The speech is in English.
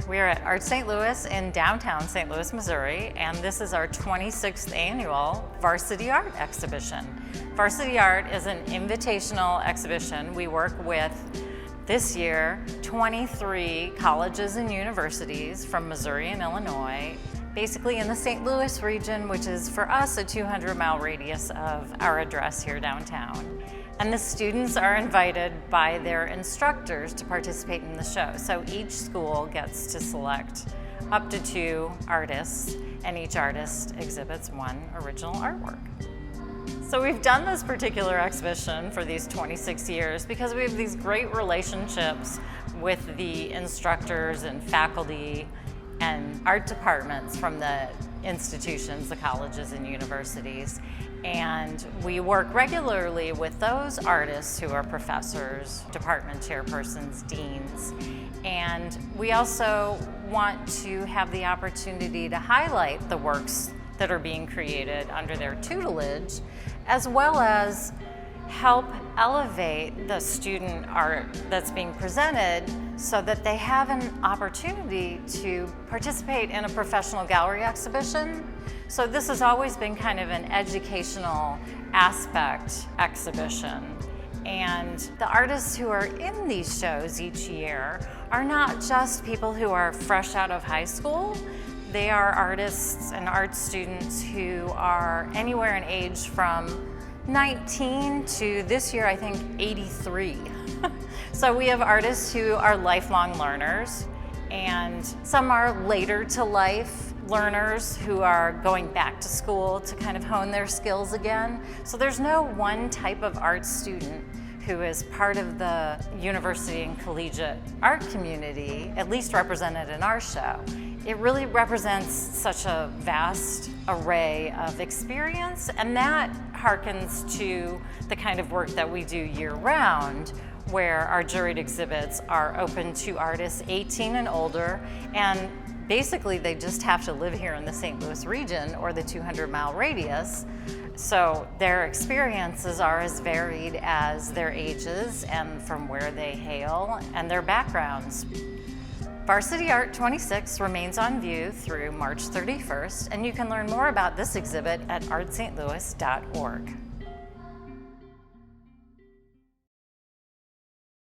We are at Art St. Louis in downtown St. Louis, Missouri, and this is our 26th annual Varsity Art exhibition. Varsity Art is an invitational exhibition. We work with, this year, 23 colleges and universities from Missouri and Illinois, basically in the St. Louis region, which is for us a 200-mile radius of our address here downtown. And the students are invited by their instructors to participate in the show. So each school gets to select up to 2 artists, and each artist exhibits one original artwork. So we've done this particular exhibition for these 26 years because we have these great relationships with the instructors and faculty and art departments from the institutions, the colleges and universities. And we work regularly with those artists who are professors, department chairpersons, deans. And we also want to have the opportunity to highlight the works that are being created under their tutelage, as well as help elevate the student art that's being presented so that they have an opportunity to participate in a professional gallery exhibition. So this has always been kind of an educational aspect exhibition. And the artists who are in these shows each year are not just people who are fresh out of high school. They are artists and art students who are anywhere in age from 19 to this year, I think, 83. So we have artists who are lifelong learners, and some are later to life learners who are going back to school to kind of hone their skills again. So there's no one type of art student who is part of the university and collegiate art community, at least represented in our show. It really represents such a vast array of experience, and that harkens to the kind of work that we do year-round, where our juried exhibits are open to artists 18 and older, and basically they just have to live here in the St. Louis region or the 200-mile radius. So their experiences are as varied as their ages and from where they hail and their backgrounds. Varsity Art 26 remains on view through March 31st, and you can learn more about this exhibit at artstlouis.org.